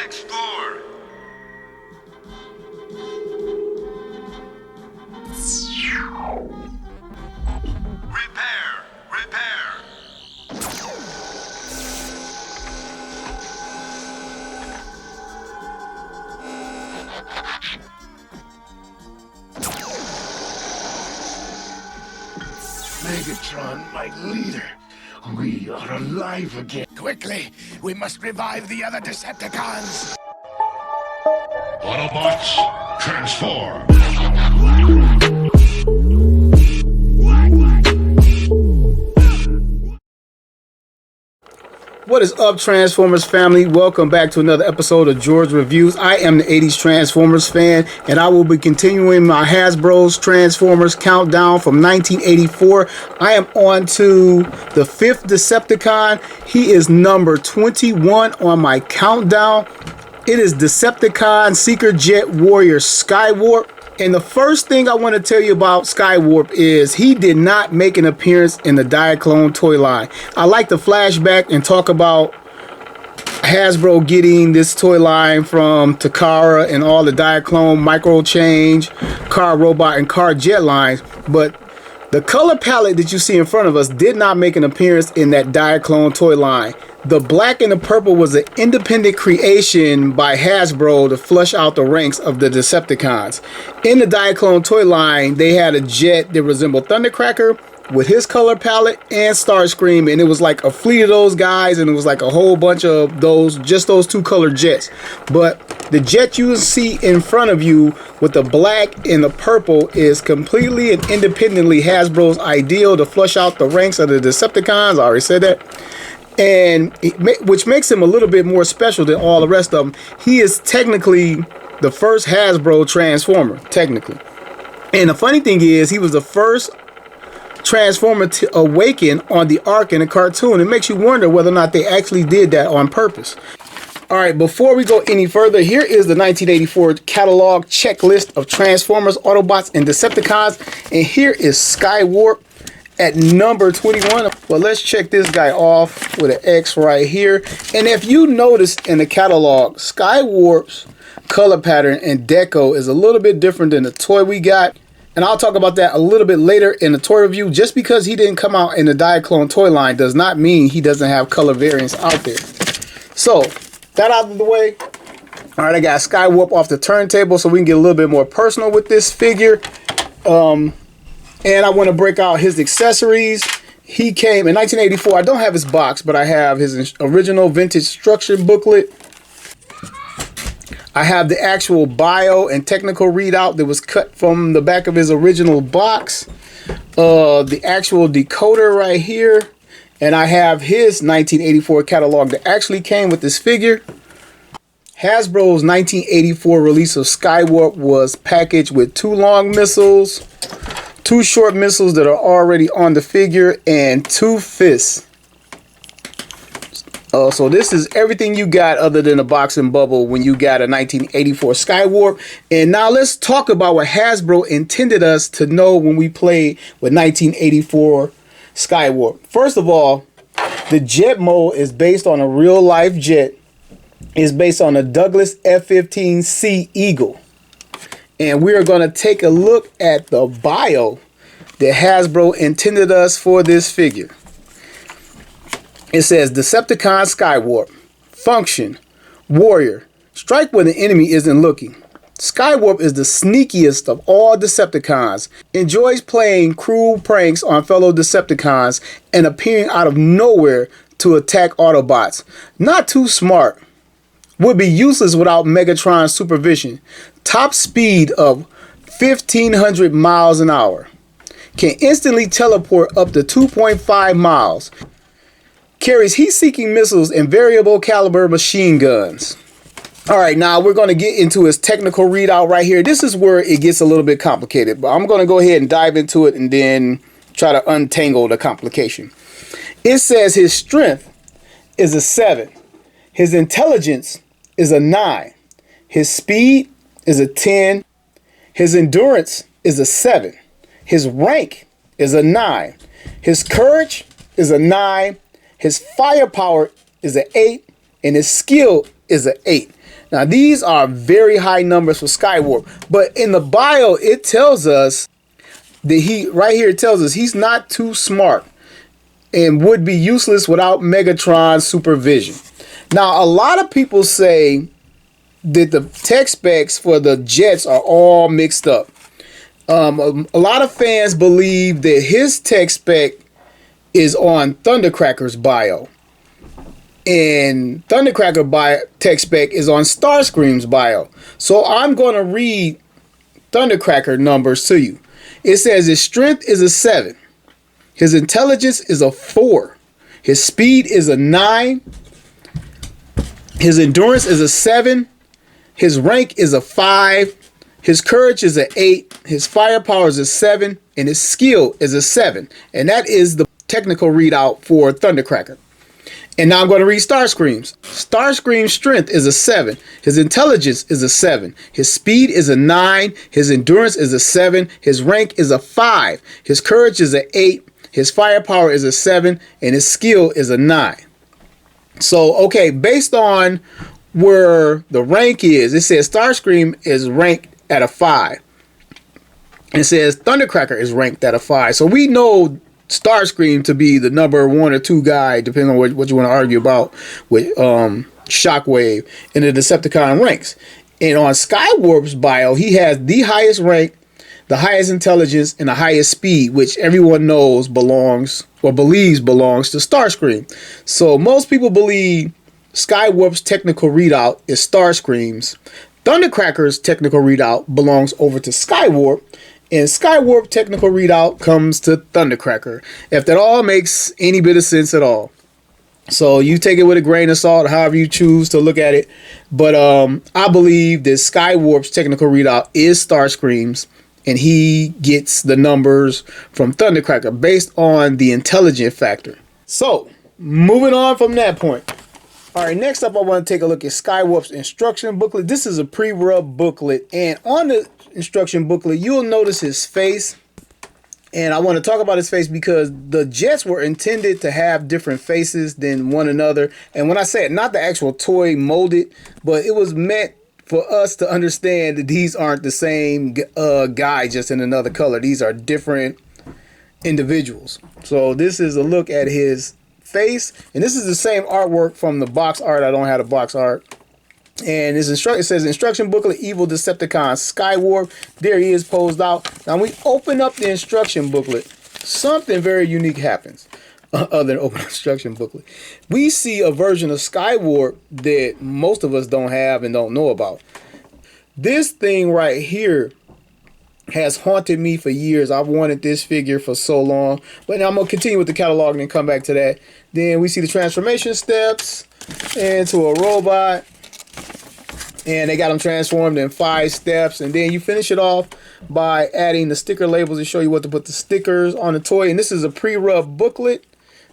Explore. Repair. Megatron, my leader. We are alive again. Quickly, we must revive the other Decepticons. Autobots, transform. What is up, Transformers family? Welcome back to another episode of George Reviews. I am the 80s Transformers fan, and I will be continuing my Hasbro's Transformers countdown from 1984. I am on to the 5th Decepticon. He is number 21 on my countdown. It is Decepticon Seeker Jet Warrior Skywarp. And the first thing I want to tell you about Skywarp is he did not make an appearance in the Diaclone toy line. I like to flashback and talk about Hasbro getting this toy line from Takara and all the Diaclone, Micro Change, Car Robot, and Car Jet lines. But the color palette that you see in front of us did not make an appearance in that Diaclone toy line. The black and the purple was an independent creation by Hasbro to flush out the ranks of the Decepticons. In the Diaclone toy line, they had a jet that resembled Thundercracker with his color palette and Starscream, and it was like a fleet of those guys, and it was like a whole bunch of those, just those two color jets. But the jet you see in front of you with the black and the purple is completely and independently Hasbro's ideal to flush out the ranks of the Decepticons. I already said that. And which makes him a little bit more special than all the rest of them. He is technically the first Hasbro Transformer, technically. And the funny thing is, he was the first Transformer to awaken on the arc in a cartoon. It makes you wonder whether or not they actually did that on purpose. All right, before we go any further, here is the 1984 catalog checklist of Transformers, Autobots, and Decepticons. And here is Skywarp at number 21. Well, let's check this guy off with an X right here. And if you notice in the catalog, Skywarp's color pattern and deco is a little bit different than the toy we got. And I'll talk about that a little bit later in the toy review. Just because he didn't come out in the Diaclone toy line does not mean he doesn't have color variants out there. So, that out of the way. All right, I got Skywarp off the turntable so we can get a little bit more personal with this figure. And I want to break out his accessories. He came in 1984. I don't have his box, but I have his original vintage instruction booklet. I have the actual bio and technical readout that was cut from the back of his original box. The actual decoder right here. And I have his 1984 catalog that actually came with this figure. Hasbro's 1984 release of Skywarp was packaged with 2 long missiles, 2 short missiles that are already on the figure, and 2 fists. So this is everything you got other than a box and bubble when you got a 1984 Skywarp. And now let's talk about what Hasbro intended us to know when we played with 1984 Skywarp. First of all, the jet mold is based on a real life jet. It's based on a Douglas F-15C Eagle. And we are going to take a look at the bio that Hasbro intended us for this figure. It says Decepticon Skywarp. Function. Warrior. Strike when the enemy isn't looking. Skywarp is the sneakiest of all Decepticons. Enjoys playing cruel pranks on fellow Decepticons and appearing out of nowhere to attack Autobots. Not too smart. Would be useless without Megatron's supervision. Top speed of 1,500 miles an hour. Can instantly teleport up to 2.5 miles. Carries heat-seeking missiles and variable caliber machine guns. Alright, now we're going to get into his technical readout right here. This is where it gets a little bit complicated, but I'm going to go ahead and dive into it and then try to untangle the complication. It says his strength is a 7. His intelligence is a 9. His speed is a 10. His endurance is a 7. His rank is a 9. His courage is a 9. His firepower is an 8. And his skill is an 8. Now, these are very high numbers for Skywarp, but in the bio, it tells us that right here, it tells us he's not too smart and would be useless without Megatron's supervision. Now, a lot of people say that the tech specs for the jets are all mixed up. A lot of fans believe that his tech spec is on Thundercracker's bio, and Thundercracker tech spec is on Starscream's bio. So I'm going to read Thundercracker numbers to you. It says his strength is a 7, his intelligence is a 4, his speed is a 9, his endurance is a 7, his rank is a 5, his courage is an 8, his firepower is a 7, and his skill is a 7. And that is the technical readout for Thundercracker. And now I'm going to read Starscream's. Starscream's strength is a 7. His intelligence is a 7. His speed is a 9. His endurance is a 7. His rank is a 5. His courage is an 8. His firepower is a 7. And his skill is a 9. So, okay, based on where the rank is, it says Starscream is ranked at a 5. It says Thundercracker is ranked at a 5. So we know Starscream to be the number 1 or 2 guy, depending on what you want to argue about with Shockwave in the Decepticon ranks. And on Skywarp's bio, he has the highest rank, the highest intelligence, and the highest speed, which everyone knows belongs or believes belongs to Starscream. So most people believe Skywarp's technical readout is Starscream's. Thundercracker's technical readout belongs over to Skywarp, and Skywarp technical readout comes to Thundercracker. If that all makes any bit of sense at all. So you take it with a grain of salt, however you choose to look at it. But I believe that Skywarp's technical readout is Starscream's, and he gets the numbers from Thundercracker based on the intelligent factor. So moving on from that point. All right, next up I want to take a look at Skywarp's instruction booklet. This is a pre-rub booklet, and on the instruction booklet you'll notice his face, and I want to talk about his face because the jets were intended to have different faces than one another. And when I say it, not the actual toy molded, but it was meant for us to understand that these aren't the same guy, just in another color. These are different individuals. So this is a look at his face, and this is the same artwork from the box art. I don't have the box art. And it says instruction booklet, Evil Decepticon Skywarp. There he is posed out. Now we open up the instruction booklet, something very unique happens. Other than open instruction booklet, we see a version of Skywarp that most of us don't have and don't know about. This thing right here has haunted me for years. I've wanted this figure for so long, but now I'm gonna continue with the catalog and then come back to that. Then we see the transformation steps into a robot, and they got them transformed in 5 steps. And then you finish it off by adding the sticker labels to show you what to put the stickers on the toy. And this is a pre-rub booklet.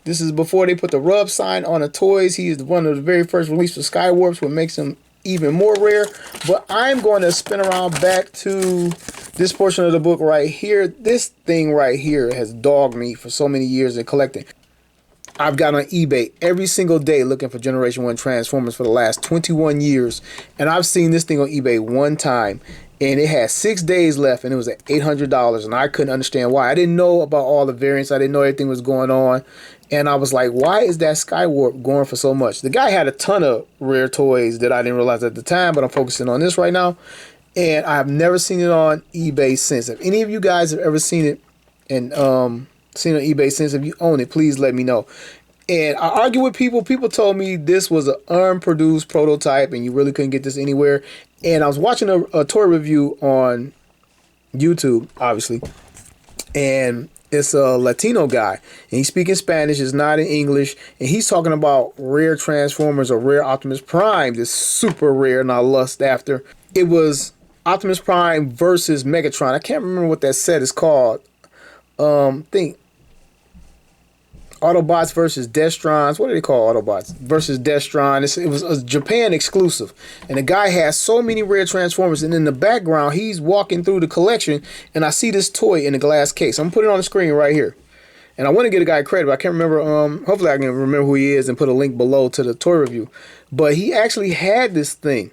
This is before they put the rub sign on the toys. He is one of the very first released for Skywarps, what makes him even more rare. But I'm going to spin around back to this portion of the book right here. This thing right here has dogged me for so many years in collecting. I've got on eBay every single day looking for Generation 1 Transformers for the last 21 years. And I've seen this thing on eBay one time, and it had 6 days left, and it was at $800, and I couldn't understand why. I didn't know about all the variants. I didn't know everything was going on. And I was like, why is that Skywarp going for so much? The guy had a ton of rare toys that I didn't realize at the time, but I'm focusing on this right now. And I have never seen it on eBay since. If any of you guys have ever seen it and seen it on eBay since, if you own it, please let me know. And I argue with people. People told me this was an unproduced prototype and you really couldn't get this anywhere. And I was watching a toy review on YouTube, obviously. And it's a Latino guy, and he's speaking Spanish. It's not in English, and he's talking about rare Transformers or rare Optimus Prime. This super rare, and I lust after. It was Optimus Prime versus Megatron. I can't remember what that set is called. Think Autobots versus Destrons. What do they call Autobots versus Destron? It was a Japan exclusive. And the guy has so many rare Transformers. And in the background, he's walking through the collection. And I see this toy in a glass case. I'm going to put it on the screen right here. And I want to get a guy credit, but I can't remember. Hopefully I can remember who he is and put a link below to the toy review. But he actually had this thing.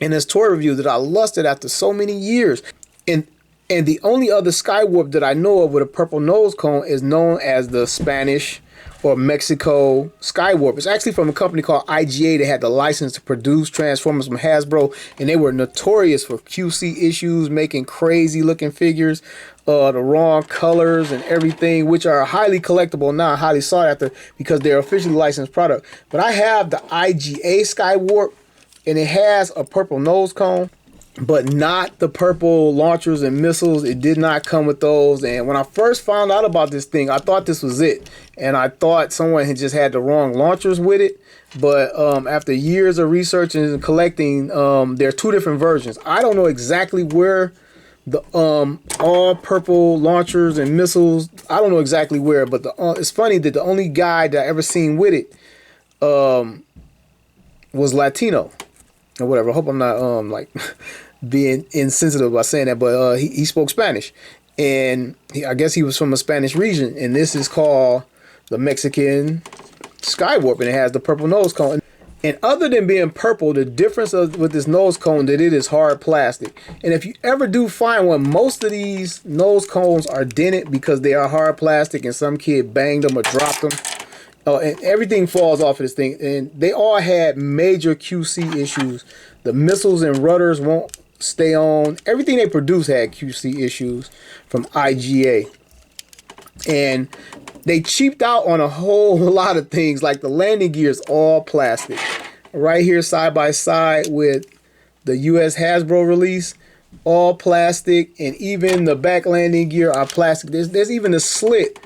in this toy review that I lusted after so many years. And the only other Skywarp that I know of with a purple nose cone is known as the Spanish or Mexico Skywarp. It's actually from a company called IGA that had the license to produce Transformers from Hasbro, and they were notorious for QC issues, making crazy looking figures, the wrong colors and everything, which are highly collectible now, highly sought after because they're officially licensed product. But I have the IGA Skywarp, and it has a purple nose cone, but not the purple launchers and missiles. It did not come with those. And when I first found out about this thing, I thought this was it. And I thought someone had just had the wrong launchers with it. But after years of research and collecting, there are two different versions. I don't know exactly where the all purple launchers and missiles, I don't know exactly where, but it's funny that the only guy that I ever seen with it was Latino or whatever. I hope I'm not like being insensitive by saying that, but he spoke Spanish, and I guess he was from a Spanish region, and this is called the Mexican Skywarp, and it has the purple nose cone. And other than being purple, the difference with this nose cone that it is hard plastic. And if you ever do find one, most of these nose cones are dented because they are hard plastic, and some kid banged them or dropped them. And everything falls off of this thing, and they all had major QC issues. The missiles and rudders won't stay on. Everything they produce had QC issues from IGA, and they cheaped out on a whole lot of things, like the landing gear is all plastic. Right here, side by side with the US Hasbro release, all plastic, and even the back landing gear are plastic. There's even a slit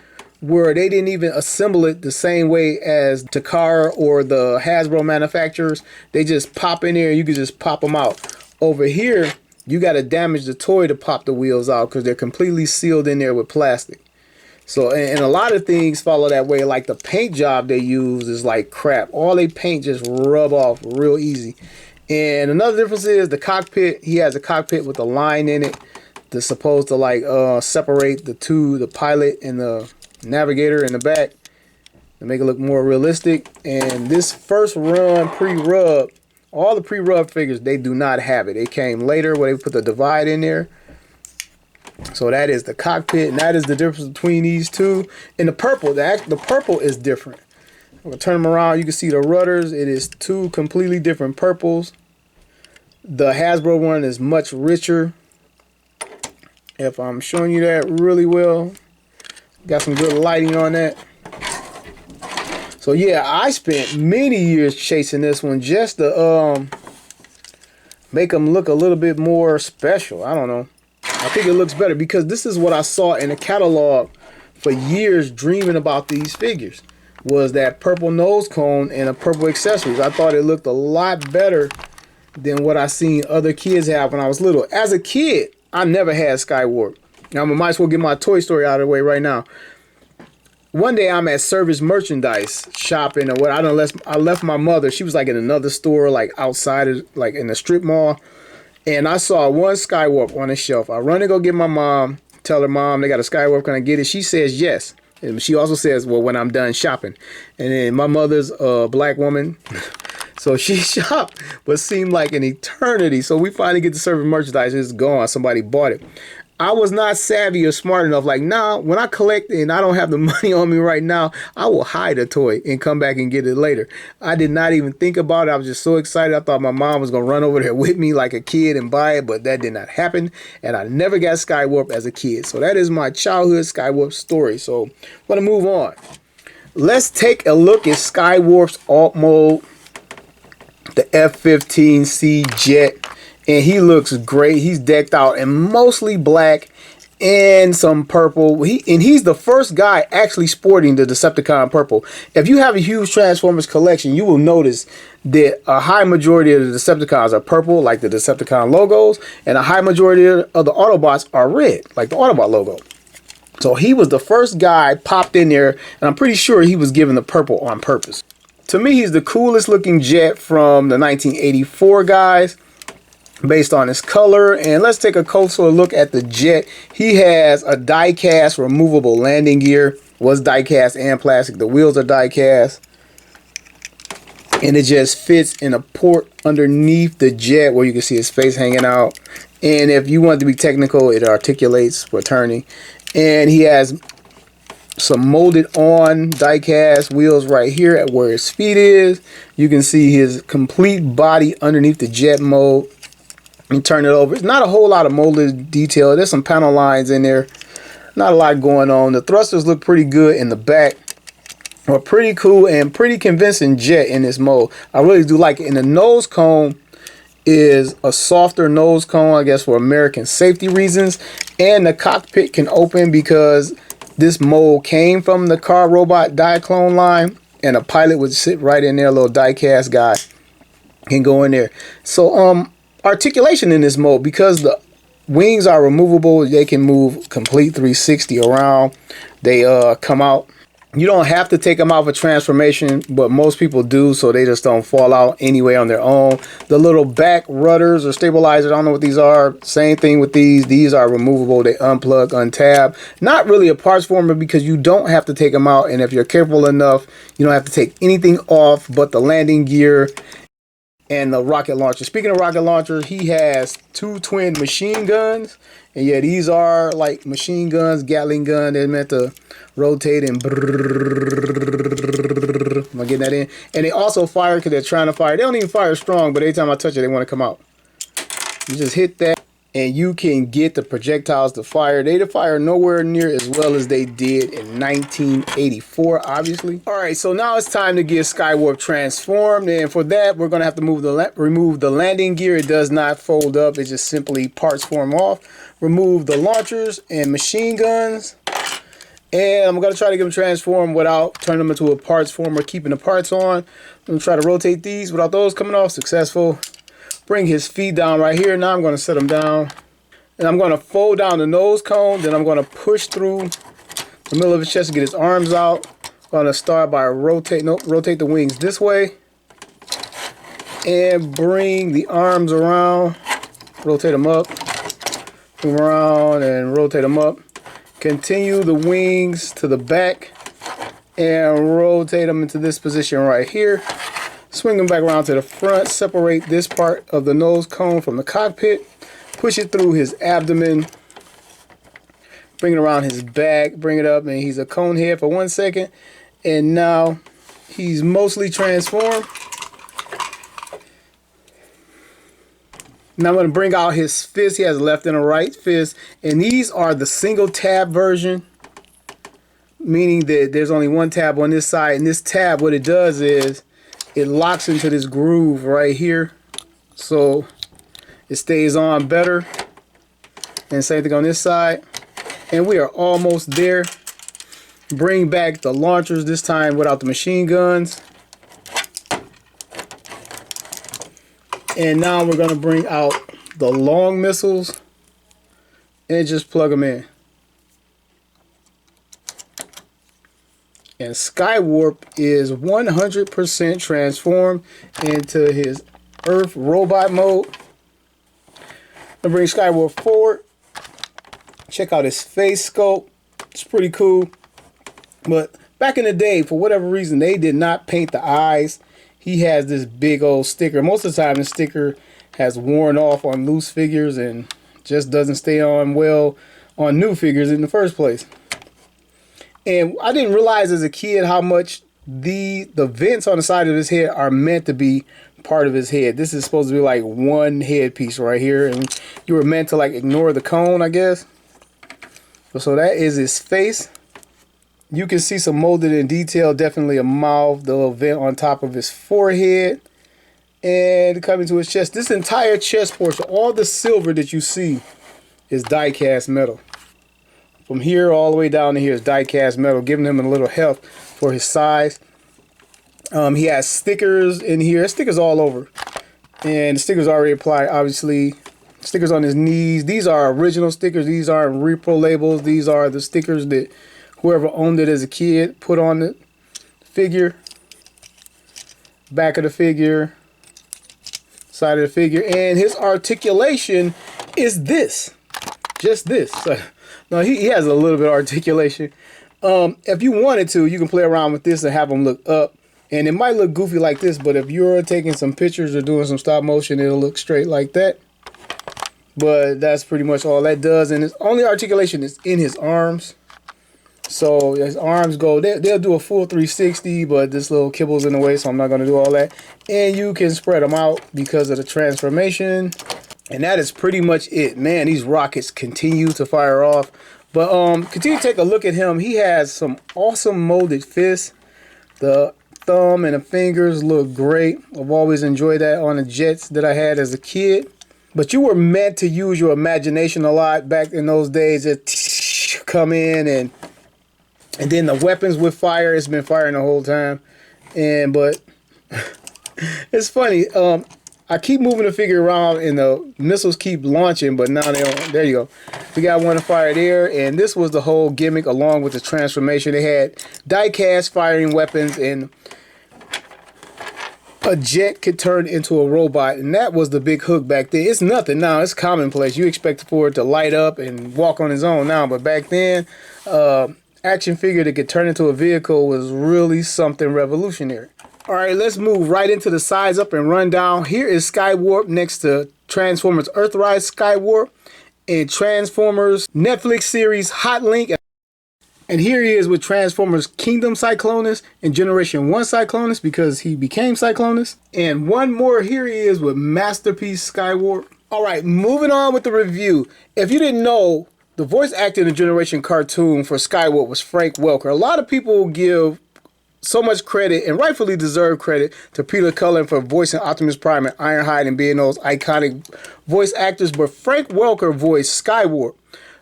where they didn't even assemble it the same way as Takara or the Hasbro manufacturers. They just pop in there, you can just pop them out. Over here, you got to damage the toy to pop the wheels out because they're completely sealed in there with plastic. So, and a lot of things follow that way. Like the paint job they use is like crap. All they paint just rub off real easy. And another difference is the cockpit. He has a cockpit with a line in it that's supposed to like separate the two, the pilot and the navigator in the back, to make it look more realistic. And this first run pre-rub, all the pre-rub figures, they do not have it. They came later where they put the divide in there. So that is the cockpit, and that is the difference between these two. And the purple, the purple is different. I'm gonna turn them around. You can see the rudders. It is two completely different purples. The Hasbro one is much richer. If I'm showing you that really well, got some good lighting on that. So yeah, I spent many years chasing this one just to make them look a little bit more special. I don't know. I think it looks better because this is what I saw in the catalog for years, dreaming about these figures, was that purple nose cone and a purple accessories. I thought it looked a lot better than what I seen other kids have when I was little. As a kid, I never had Skywarp. Now, I might as well get my Toy Story out of the way right now. One day I'm at Service Merchandise shopping or what. I left my mother. She was like in another store, like outside of, like in the strip mall. And I saw one Skywarp on the shelf. I run to go get my mom, tell her, Mom, they got a Skywarp, can I get it? She says yes. And she also says, well, when I'm done shopping. And then my mother's a black woman. So she shopped, but seemed like an eternity. So we finally get to Service Merchandise. It's gone. Somebody bought it. I was not savvy or smart enough. Like, nah, when I collect and I don't have the money on me right now, I will hide a toy and come back and get it later. I did not even think about it. I was just so excited. I thought my mom was going to run over there with me like a kid and buy it, but that did not happen. And I never got Skywarp as a kid. So that is my childhood Skywarp story. So I'm going to move on. Let's take a look at Skywarp's alt mode, the F-15C jet. And he looks great. He's decked out in mostly black and some purple. He's the first guy actually sporting the Decepticon purple. If you have a huge Transformers collection, you will notice that a high majority of the Decepticons are purple, like the Decepticon logos, and a high majority of the Autobots are red, like the Autobot logo. So he was the first guy popped in there, and I'm pretty sure he was given the purple on purpose. To me, he's the coolest looking jet from the 1984 guys, based on his color. And let's take a closer look at the jet. He has a die-cast removable landing gear. Was die-cast and plastic. The wheels are die-cast. and it just fits in a port underneath the jet where you can see his face hanging out. And if you want to be technical, it articulates for turning. And he has some molded on die-cast wheels right here at where his feet is. You can see his complete body underneath the jet mold. And turn it over. It's not a whole lot of molded detail. There's some panel lines in there. Not a lot going on. The thrusters look pretty good in the back. A pretty cool and pretty convincing jet in this mold. I really do like it. And the nose cone is a softer nose cone, I guess, for American safety reasons. And the cockpit can open because this mold came from the car robot die clone line. And a pilot would sit right in there. A little die cast guy can go in there. So, articulation in this mode, because the wings are removable, they can move complete 360 around. They come out. You don't have to take them out for transformation, but most people do, so they just don't fall out anyway on their own. The little back rudders or stabilizers, I don't know what these are. Same thing with these. These are removable. They unplug, untab. Not really a parts former because you don't have to take them out, and if you're careful enough, you don't have to take anything off but the landing gear and the rocket launcher. Speaking of rocket launchers, he has 2 twin machine guns. And yeah, these are like machine guns, Gatling gun. They're meant to rotate and brrrr. Am I getting that in? And they also fire because they're trying to fire. They don't even fire strong, but every time I touch it, they want to come out. You just hit that and you can get the projectiles to fire. They fire nowhere near as well as they did in 1984, obviously. All right, so now it's time to get Skywarp transformed. And for that, we're going to have to remove the landing gear. It does not fold up. It just simply parts form off. Remove the launchers and machine guns. And I'm going to try to get them transformed without turning them into a parts former, keeping the parts on. I'm going to try to rotate these without those coming off. Successful. Bring his feet down right here. Now I'm going to set them down. And I'm going to fold down the nose cone. Then I'm going to push through the middle of his chest to get his arms out. I'm going to start by rotate the wings this way. And bring the arms around. Rotate them up. Move around and rotate them up. Continue the wings to the back. And rotate them into this position right here. Swing them back around to the front. Separate this part of the nose cone from the cockpit. Push it through his abdomen. Bring it around his back. Bring it up. And he's a cone head for 1 second. And now he's mostly transformed. Now I'm going to bring out his fist. He has a left and a right fist. And these are the single tab version. Meaning that there's only one tab on this side. And this tab, what it does is it locks into this groove right here, so it stays on better. And same thing on this side. And we are almost there. Bring back the launchers, this time without the machine guns. And now we're going to bring out the long missiles and just plug them in. And Skywarp is 100% transformed into his Earth robot mode. I'm bring Skywarp forward. Check out his face sculpt. It's pretty cool. But back in the day, for whatever reason, they did not paint the eyes. He has this big old sticker. Most of the time, the sticker has worn off on loose figures and just doesn't stay on well on new figures in the first place. And I didn't realize as a kid how much the vents on the side of his head are meant to be part of his head. This is supposed to be like one headpiece right here, and you were meant to like ignore the cone, I guess. So that is his face. You can see some molded in detail, definitely a mouth, the little vent on top of his forehead, and coming to his chest. This entire chest portion, all the silver that you see is die-cast metal. From here all the way down to here is die-cast metal, giving him a little heft for his size. He has stickers in here. Stickers all over. And the stickers already applied, obviously. Stickers on his knees. These are original stickers. These aren't repro labels. These are the stickers that whoever owned it as a kid put on the figure. Back of the figure. Side of the figure. And his articulation is this. Just this. No, he has a little bit of articulation. If you wanted to, you can play around with this and have him look up And it might look goofy like this, but if you're taking some pictures or doing some stop motion, it'll look straight like that. But that's pretty much all that does. And his only articulation is in his arms. So his arms go, they'll do a full 360, but this little kibble's in the way, so I'm not going to do all that. And you can spread them out because of the transformation. And that is pretty much it. Man, these rockets continue to fire off. But continue to take a look at him. He has some awesome molded fists. The thumb and the fingers look great. I've always enjoyed that on the jets that I had as a kid. But you were meant to use your imagination a lot back in those days. It come in and then the weapons would fire. It's been firing the whole time. But it's funny. I keep moving the figure around and the missiles keep launching, but now they don't. There you go. We got one to fire there, and this was the whole gimmick along with the transformation. They had die-cast firing weapons, and a jet could turn into a robot, and that was the big hook back then. It's nothing now. It's commonplace. You expect for it to light up and walk on its own now, but back then, action figure that could turn into a vehicle was really something revolutionary. All right, let's move right into the size up and run down. Here is Skywarp next to Transformers Earthrise Skywarp and Transformers Netflix series Hot Link. And here he is with Transformers Kingdom Cyclonus and Generation 1 Cyclonus because he became Cyclonus. And one more, here he is with Masterpiece Skywarp. All right, moving on with the review. If you didn't know, the voice actor in the Generation cartoon for Skywarp was Frank Welker. A lot of people give so much credit, and rightfully deserved credit, to Peter Cullen for voicing Optimus Prime and Ironhide and being those iconic voice actors. But Frank Welker voiced Skywarp,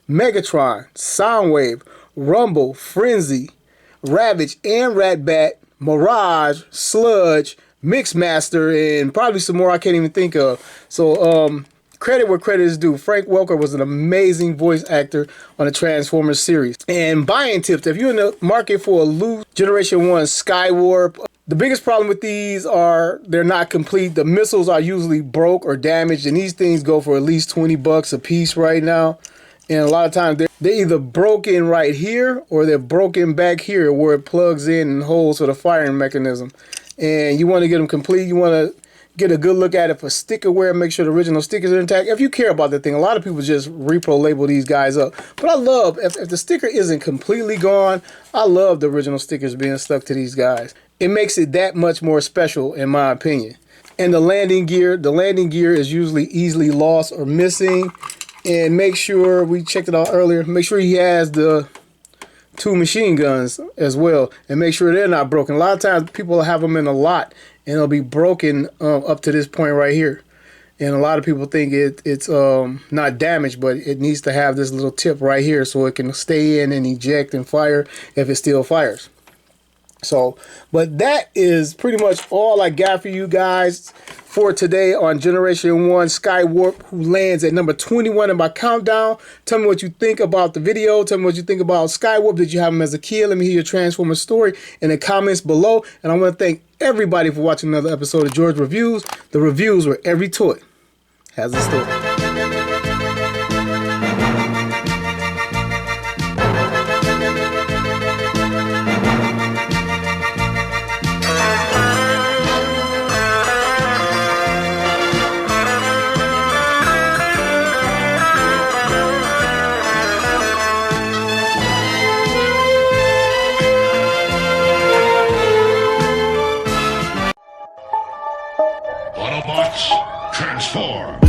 Megatron, Soundwave, Rumble, Frenzy, Ravage, and Ratbat, Mirage, Sludge, Mixmaster, and probably some more I can't even think of. So, credit where credit is due. Frank Welker was an amazing voice actor on the Transformers series. And buying tips, if you're in the market for a loose Generation 1 Skywarp, the biggest problem with these are they're not complete. The missiles are usually broke or damaged, and these things go for at least 20 bucks a piece right now. And a lot of times they're either broken right here or they're broken back here where it plugs in and holds for the firing mechanism. And you want to get them complete. You want to get a good look at it for sticker wear, make sure the original stickers are intact. If you care about that thing, a lot of people just repro label these guys up. But I love, if the sticker isn't completely gone, I love the original stickers being stuck to these guys. It makes it that much more special in my opinion. And the landing gear is usually easily lost or missing. And make sure, we checked it out earlier, make sure he has the 2 machine guns as well. And make sure they're not broken. A lot of times people have them in a lot and it'll be broken up to this point right here. And a lot of people think it's not damaged, but it needs to have this little tip right here so it can stay in and eject and fire if it still fires. So, but that is pretty much all I got for you guys for today on Generation 1 Skywarp, who lands at number 21 in my countdown. Tell me what you think about the video. Tell me what you think about Skywarp. Did you have him as a kid? Let me hear your Transformers story in the comments below. And I want to thank everybody for watching another episode of George Reviews. The reviews where every toy has a story. Autobots, transform!